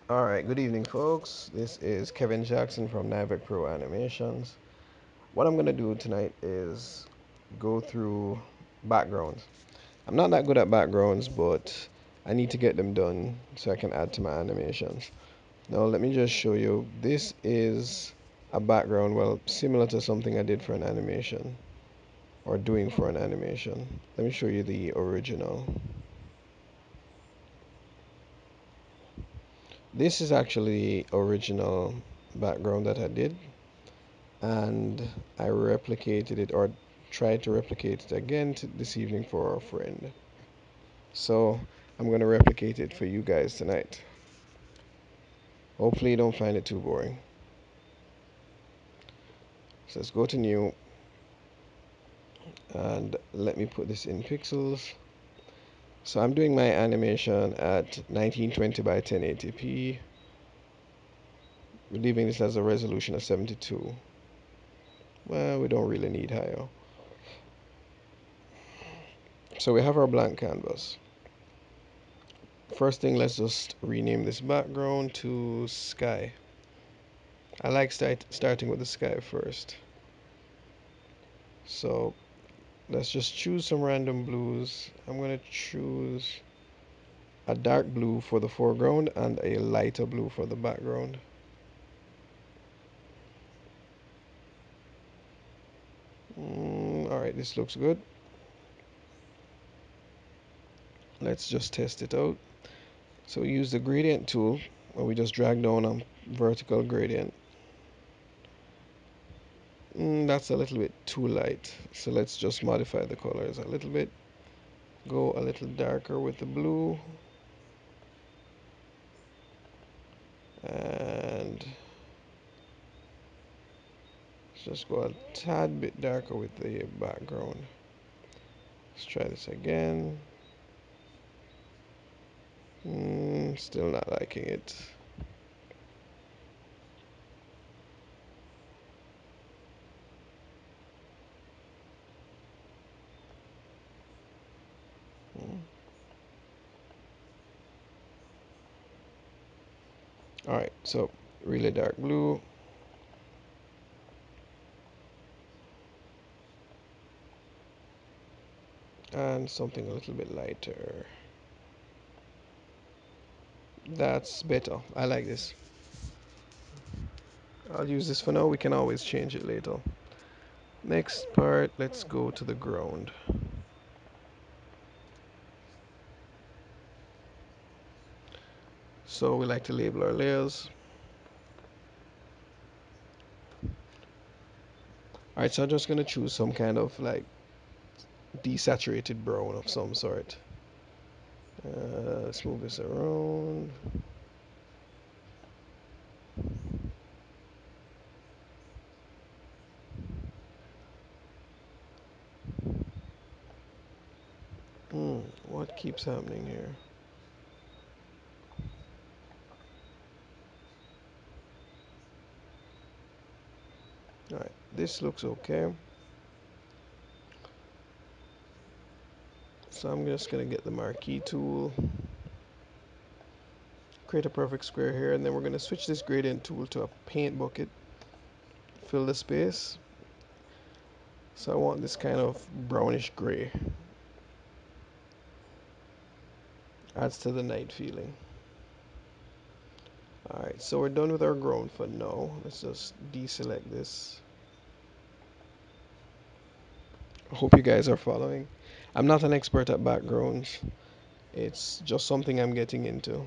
Alright, good evening, folks. This is Kevin Jackson from Nivec Pro Animations. What I'm going to do tonight is go through backgrounds. I'm not that good at backgrounds, but I need to get them done so I can add to my animations. Now, let me just show you. This is a background, well, similar to something I did for an animation or doing for an animation. Let me show you the original. This is actually the original background that I did, and I replicated it or tried to replicate it again this evening for our friend. So I'm going to replicate it for you guys tonight. Hopefully you don't find it too boring. So let's go to new and let me put this in pixels. So I'm doing my animation at 1920 by 1080p, leaving this as a resolution of 72. Well, we don't really need higher. So we have our blank canvas. First thing, let's just rename this background to sky. I like starting with the sky first. So let's just choose some random blues. I'm going to choose a dark blue for the foreground and a lighter blue for the background. Alright, this looks good. Let's just test it out. So we use the gradient tool and we just drag down a vertical gradient. That's a little bit too light. So let's just modify the colors a little bit. Go a little darker with the blue. And just go a tad bit darker with the background. Let's try this again. Still not liking it. Mm. Alright, so really dark blue. And something a little bit lighter. That's better. I like this. I'll use this for now. We can always change it later. Next part, let's go to the ground. So we like to label our layers. Alright, so I'm just going to choose some kind of like desaturated brown of some sort. Let's move this around. What keeps happening here? Alright, this looks okay. So I'm just going to get the marquee tool, create a perfect square here, and then we're going to switch this gradient tool to a paint bucket, fill the space. So I want this kind of brownish gray. Adds to the night feeling. Alright, so we're done with our ground for now. Let's just deselect this. I hope you guys are following. I'm not an expert at backgrounds. It's just something I'm getting into.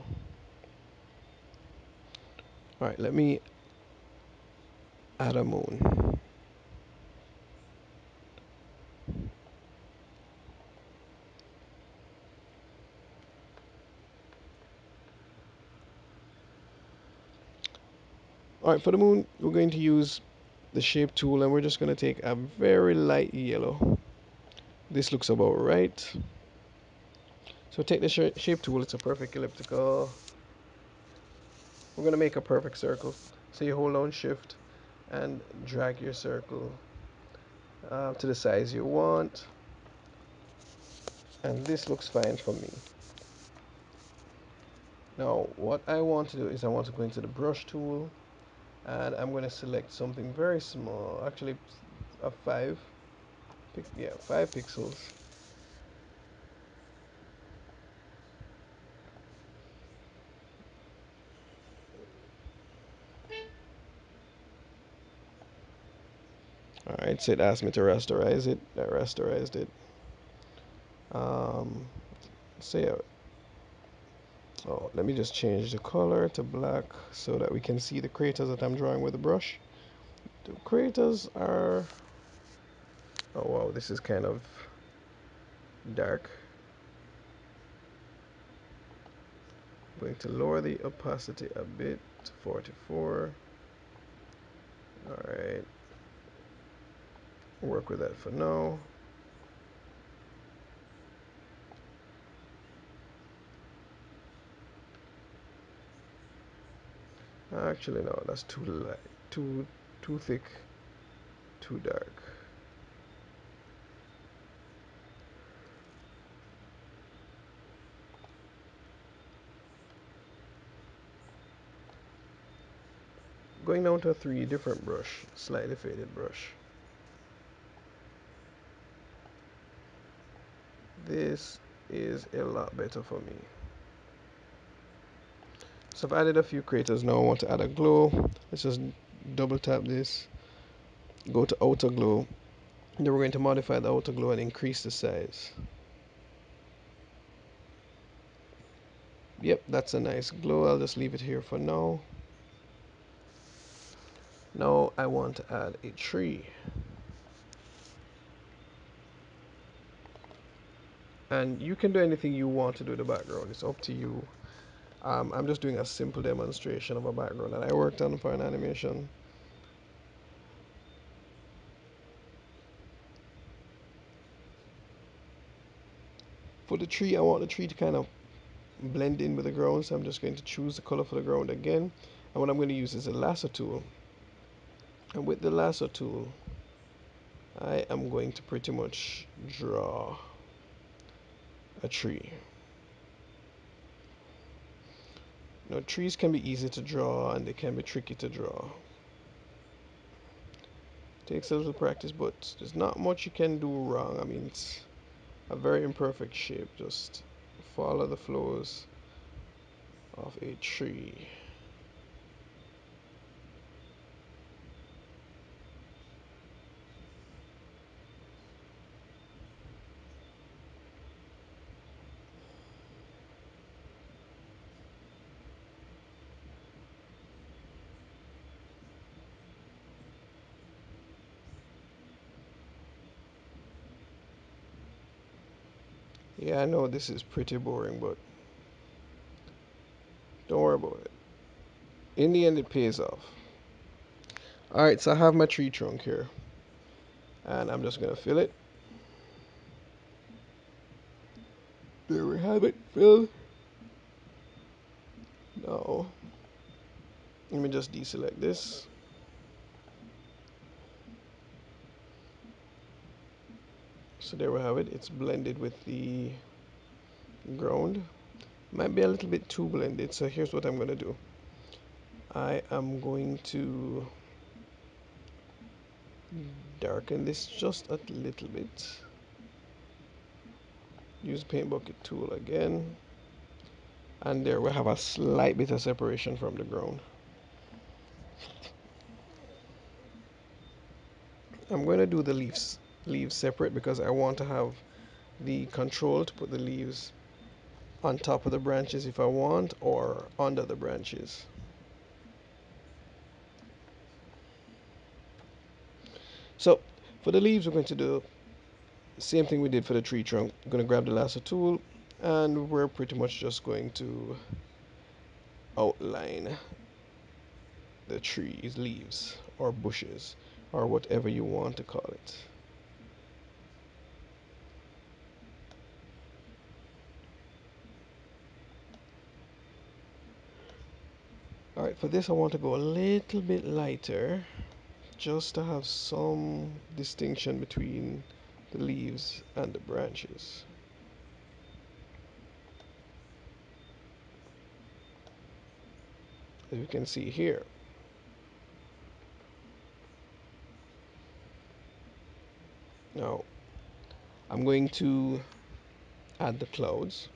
Alright, let me add a moon. Alright, for the moon, we're going to use the shape tool and we're just going to take a very light yellow. This looks about right. So take the shape tool, it's a perfect elliptical. We're going to make a perfect circle. So you hold down shift and drag your circle to the size you want. And this looks fine for me. Now, what I want to do is I want to go into the brush tool and I'm going to select something very small, actually a 5 pixels. Alright, so it asked me to rasterize it. I rasterized it. Um, so yeah, oh, let me just change the color to black so that we can see the craters that I'm drawing with the brush. The craters are, oh wow, this is kind of dark. I'm going to lower the opacity a bit to 44. Alright, work with that for now. Actually, no, that's too light, too thick, too dark. Going down to a 3 different brush, slightly faded brush. This is a lot better for me. So I've added a few craters. Now I want to add a glow. Let's just double tap this, go to outer glow. Then we're going to modify the outer glow and increase the size. Yep, that's a nice glow. I'll just leave it here for now. Now I want to add a tree. And you can do anything you want to do in the background. It's up to you. I'm just doing a simple demonstration of a background that I worked on for an animation. For the tree, I want the tree to kind of blend in with the ground, so I'm just going to choose the color for the ground again. And what I'm going to use is a lasso tool. And with the lasso tool, I am going to pretty much draw a tree. Now, trees can be easy to draw and they can be tricky to draw. Takes a little practice, but there's not much you can do wrong. I mean, it's a very imperfect shape. Just follow the flows of a tree. Yeah, I know this is pretty boring, but don't worry about it. In the end, it pays off. Alright, so I have my tree trunk here, and I'm just gonna fill it. There we have it, filled. Now, let me just deselect this. So there we have it. It's blended with the ground. Might be a little bit too blended, so here's what I'm gonna do. I am going to darken this just a little bit. Use paint bucket tool again. And there we have a slight bit of separation from the ground. I'm going to do the leaves separate because I want to have the control to put the leaves on top of the branches if I want, or under the branches. So for the leaves, we're going to do the same thing we did for the tree trunk. I'm going to grab the lasso tool and we're pretty much just going to outline the trees, leaves, or bushes, or whatever you want to call it. Alright, for this I want to go a little bit lighter, just to have some distinction between the leaves and the branches. as you can see here. Now I'm going to add the clouds.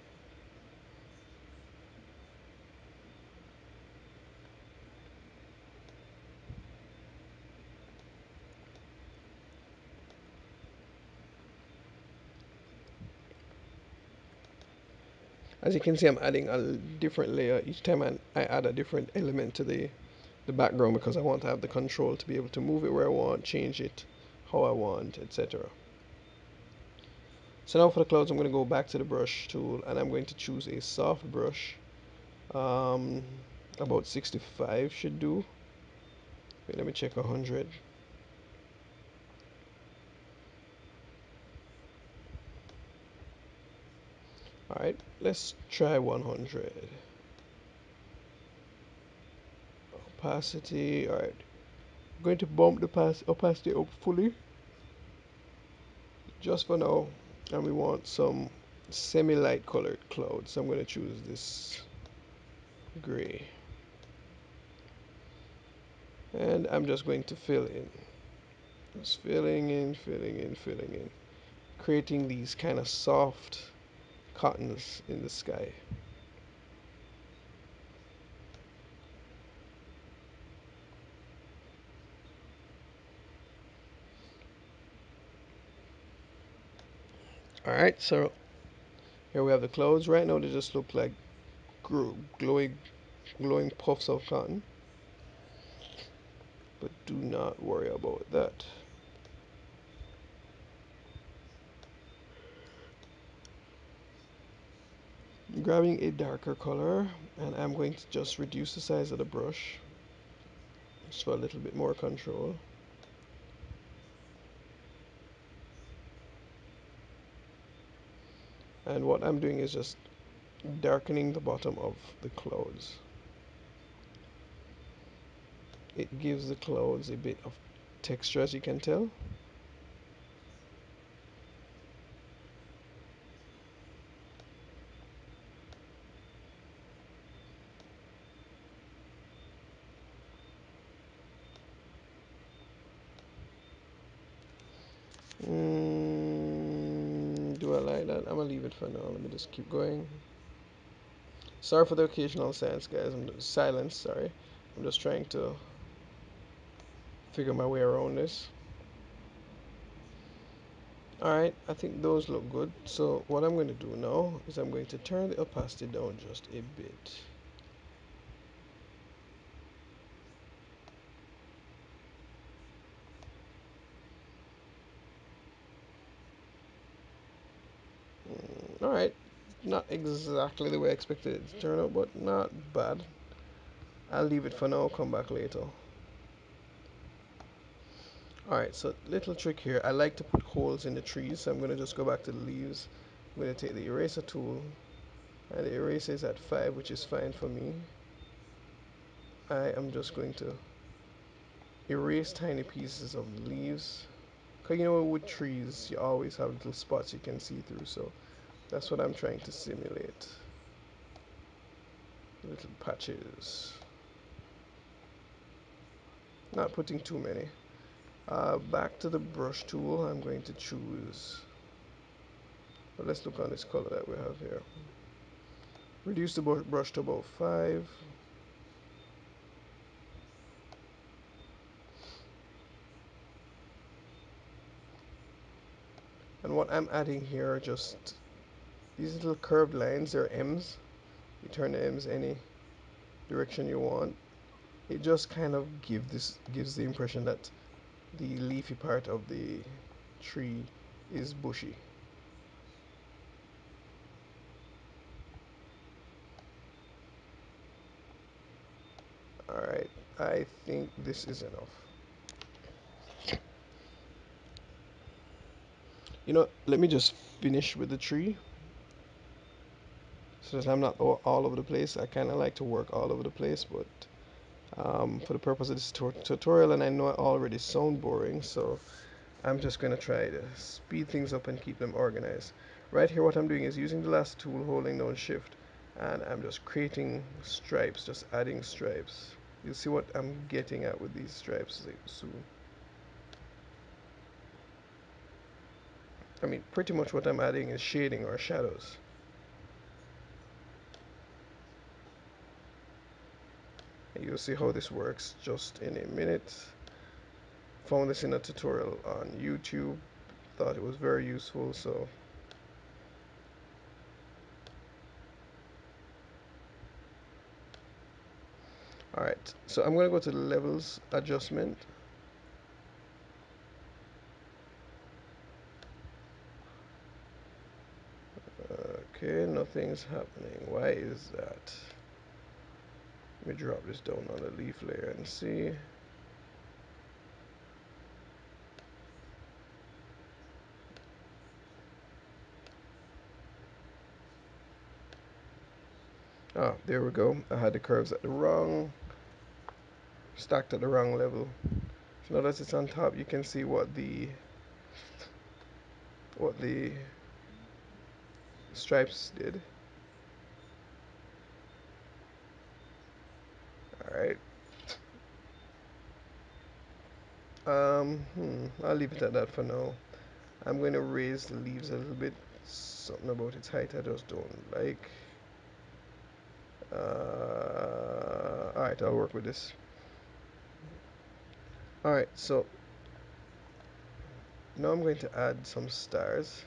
As you can see, I'm adding a different layer each time I add a different element to the background because I want to have the control to be able to move it where I want, change it how I want, etc. So now for the clouds, I'm going to go back to the brush tool and I'm going to choose a soft brush. Um, about 65 should do. Wait, let me check 100. Alright, let's try 100. Opacity, alright. I'm going to bump the opacity up fully just for now. And we want some semi-light colored clouds. So I'm going to choose this gray. And I'm just going to fill in. Just filling in, filling in, filling in. Creating these kind of soft cottons in the sky. Alright, so here we have the clouds. Right now they just look like glowing, glowing puffs of cotton. But do not worry about that. I'm grabbing a darker color and I'm going to just reduce the size of the brush just for a little bit more control. And what I'm doing is just darkening the bottom of the clouds. It gives the clouds a bit of texture, as you can tell. Do I like that? I'm gonna leave it for now. Let me just keep going. Sorry for the occasional silence, guys. Silence. Sorry. I'm just trying to figure my way around this. Alright, I think those look good. So what I'm going to do now is I'm going to turn the opacity down just a bit. Alright, not exactly the way I expected it to turn out, but not bad. I'll leave it for now, come back later. Alright, so little trick here. I like to put holes in the trees, so I'm going to just go back to the leaves. I'm going to take the eraser tool, and the eraser is at 5, which is fine for me. I am just going to erase tiny pieces of the leaves. Because you know, with trees, you always have little spots you can see through, so that's what I'm trying to simulate. Little patches. Not putting too many. Back to the brush tool, I'm going to choose. Well, let's look on this color that we have here. Reduce the brush to about 5. And what I'm adding here are just these little curved lines. They're M's. You turn the M's any direction you want. It just kind of gives the impression that the leafy part of the tree is bushy. Alright, I think this is enough. You know, let me just finish with the tree so that I'm not all over the place. I kind of like to work all over the place, but for the purpose of this tutorial, and I know I already sound boring, so I'm just going to try to speed things up and keep them organized. Right here, what I'm doing is using the lasso tool, holding down shift. and I'm just creating stripes, just adding stripes. You'll see what I'm getting at with these stripes soon. I mean, pretty much what I'm adding is shading or shadows. And you'll see how this works just in a minute. Found this in a tutorial on YouTube. Thought it was very useful, so alright. So I'm gonna go to the levels adjustment. Okay, nothing's happening. Why is that? Let me drop this down on the leaf layer and see. Ah, there we go. I had the curves at the wrong, stacked at the wrong level. So now that it's on top, you can see what the stripes did. All right. I'll leave it at that for now. I'm going to raise the leaves a little bit. Something about its height I just don't like. Alright, I'll work with this. Alright, so now I'm going to add some stars.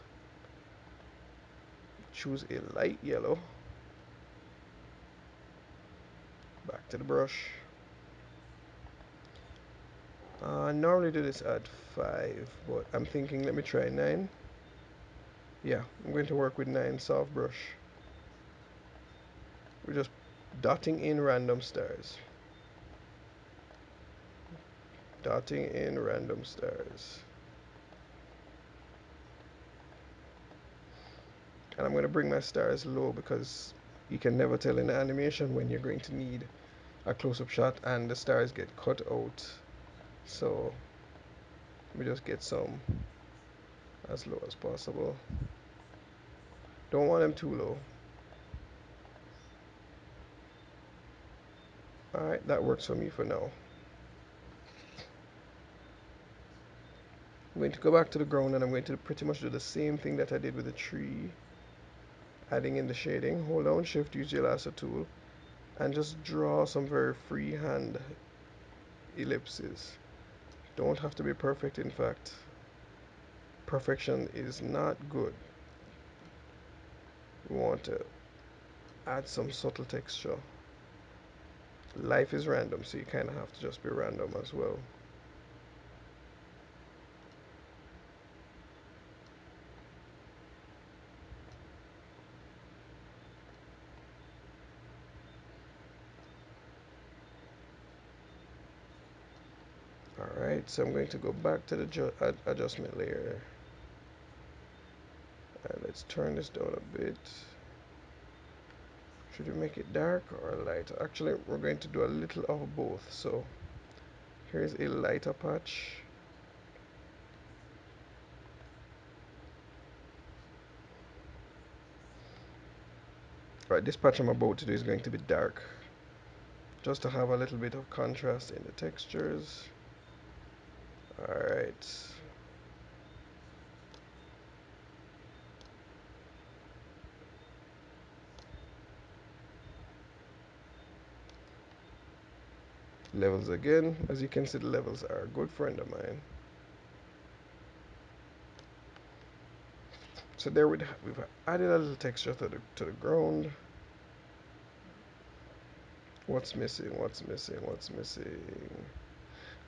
Choose a light yellow. Back to the brush. I normally do this at 5, but I'm thinking let me try 9. Yeah, I'm going to work with 9 soft brush. We're just dotting in random stars. Dotting in random stars. And I'm going to bring my stars low because you can never tell in animation when you're going to need a close-up shot and the stars get cut out. So let me just get some as low as possible. Don't want them too low. Alright, that works for me for now. I'm going to go back to the ground and I'm going to pretty much do the same thing that I did with the tree. Adding in the shading. Hold down shift, use your lasso tool, and just draw some very freehand ellipses. Don't have to be perfect, in fact. Perfection is not good. We want to add some subtle texture. Life is random, so you kind of have to just be random as well. Alright, so I'm going to go back to the adjustment layer. And let's turn this down a bit. Should we make it dark or light? Actually, we're going to do a little of both. So here's a lighter patch. Right, this patch I'm about to do is going to be dark, just to have a little bit of contrast in the textures. Alright. Levels again. As you can see, the levels are a good friend of mine. So there we've added a little texture to the ground. What's missing? What's missing? What's missing?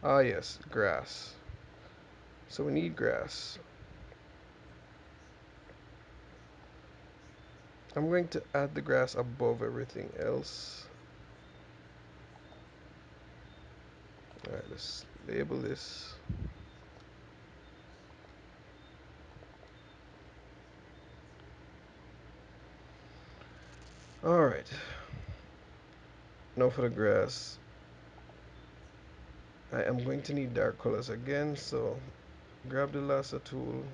Ah, yes, grass. So we need grass. I'm going to add the grass above everything else. Alright, let's label this. Alright, now for the grass. I am going to need dark colors again, so grab the lasso tool.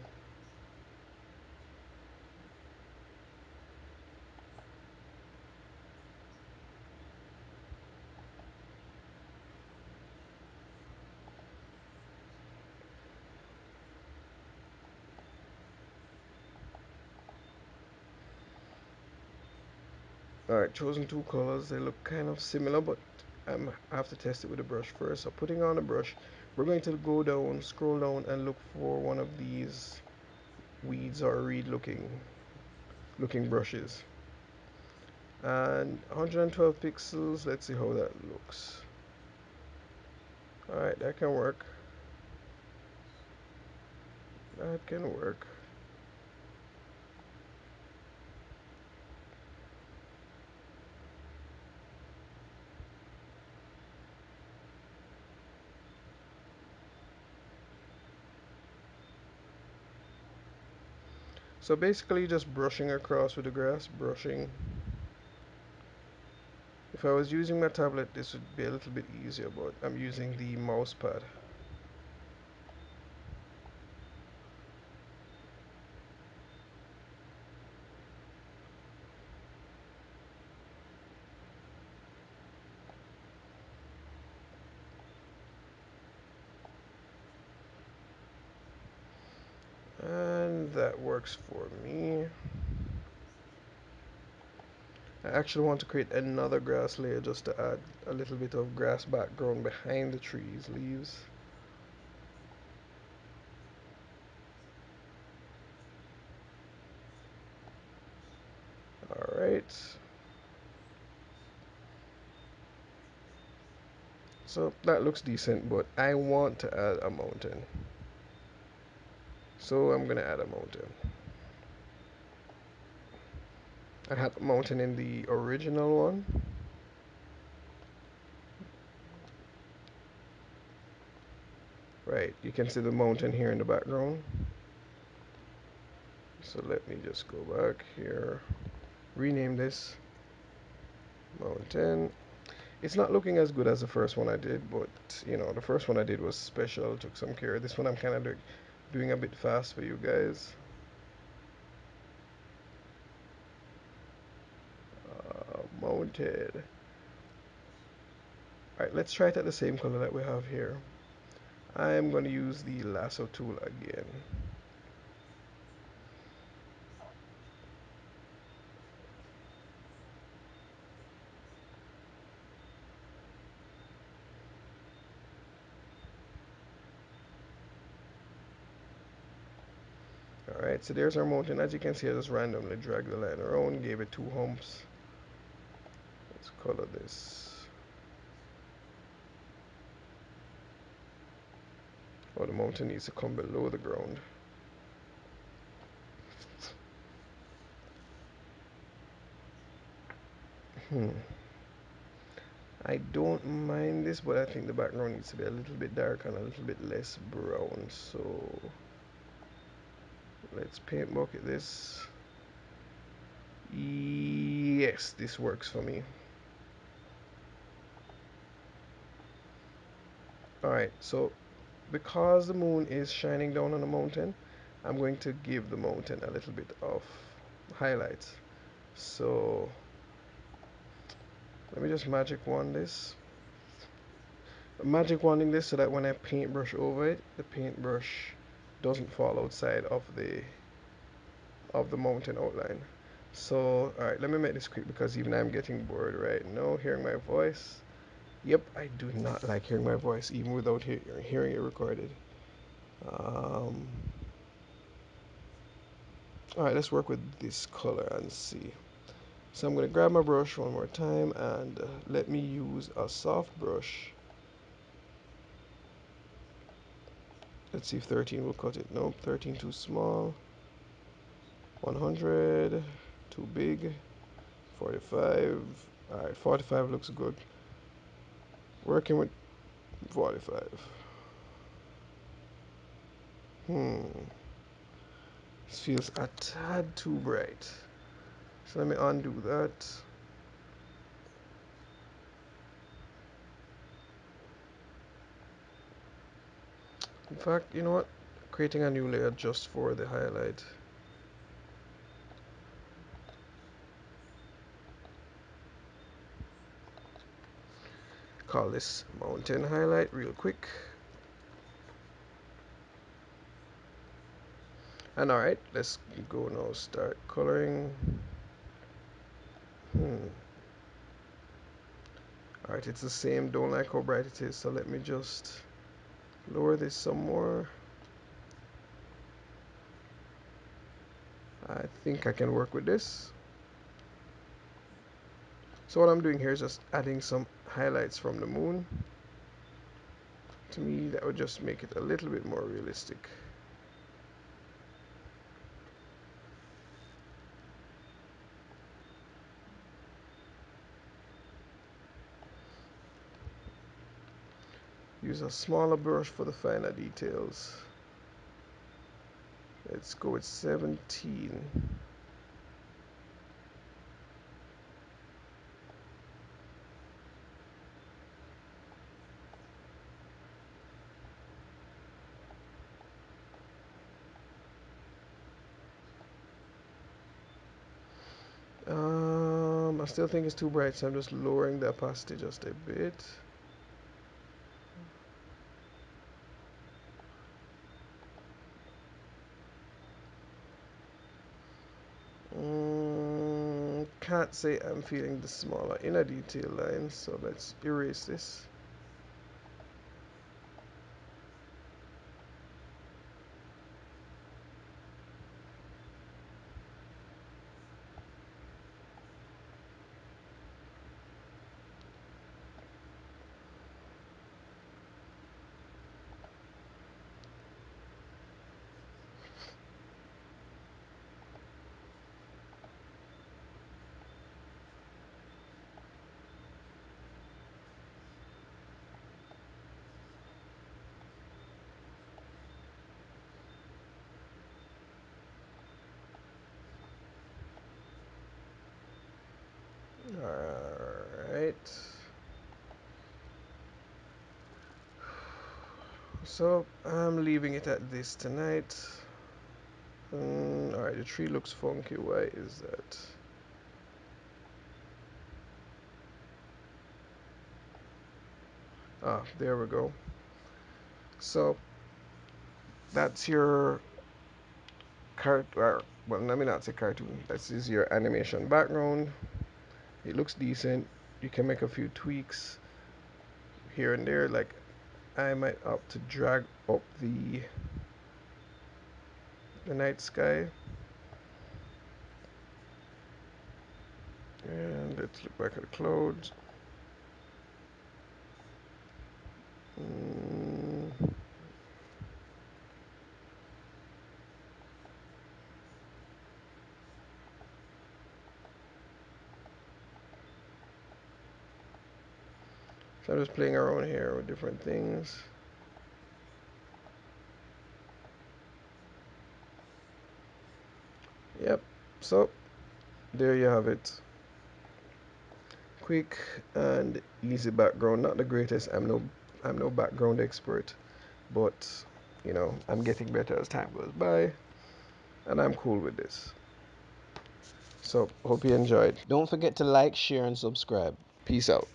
Alright, chosen two colors. They look kind of similar, but I have to test it with a brush first. So putting on a brush, we're going to go down, scroll down, and look for one of these weeds or reed looking brushes. And 112 pixels. Let's see how that looks. Alright, that can work. That can work. So basically just brushing across with the grass, brushing. If I was using my tablet, this would be a little bit easier, but I'm using the mouse pad. And that works for me. I actually want to create another grass layer just to add a little bit of grass background behind the trees, leaves. Alright. So that looks decent, but I want to add a mountain. So I'm gonna add a mountain. I had a mountain in the original one. Right, you can see the mountain here in the background. So let me just go back here. Rename this mountain. It's not looking as good as the first one I did, but you know, the first one I did was special, took some care. This one I'm kind of doing a bit fast for you guys. Mounted. Alright, let's try it at the same color that we have here. I'm going to use the lasso tool again. Alright, so there's our mountain. As you can see, I just randomly dragged the line around, gave it two humps. Let's color this. Oh, the mountain needs to come below the ground. Hmm. I don't mind this, but I think the background needs to be a little bit darker and a little bit less brown. So let's paint bucket this. Yes, this works for me. Alright, so because the moon is shining down on the mountain, I'm going to give the mountain a little bit of highlights. So let me just magic wand this. Magic wanding this so that when I paintbrush over it, the paintbrush doesn't fall outside of the mountain outline. So, alright, let me make this quick because even I'm getting bored right now hearing my voice. Yep, I do not like hearing my voice even without hearing it recorded. Um, alright, let's work with this color and see. So I'm going to grab my brush one more time and let me use a soft brush. Let's see if 13 will cut it. Nope, 13 too small. 100 too big. 45. Alright, 45 looks good. Working with 45. This feels a tad too bright. So let me undo that. In fact, you know what? Creating a new layer just for the highlight. Call this mountain highlight real quick. And alright, let's go now. Start coloring. Alright, it's the same. Don't like how bright it is. So let me just lower this some more. I think I can work with this. So what I'm doing here is just adding some highlights from the moon. To me, that would just make it a little bit more realistic. Use a smaller brush for the finer details. Let's go with 17. I still think it's too bright, so I'm just lowering the opacity just a bit. Can't say I'm feeling the smaller inner detail lines, so let's erase this. Alright. So I'm leaving it at this tonight. Alright, the tree looks funky. Why is that? Ah, there we go. So that's your well, let me not say cartoon. This is your animation background. It looks decent. You can make a few tweaks here and there. Like I might opt to drag up the night sky. And let's look back at the clouds. Mm, so I'm just playing around here with different things. Yep. So there you have it. Quick and easy background. Not the greatest. I'm no background expert, but I'm getting better as time goes by, and I'm cool with this. So hope you enjoyed. Don't forget to like, share, and subscribe. Peace out.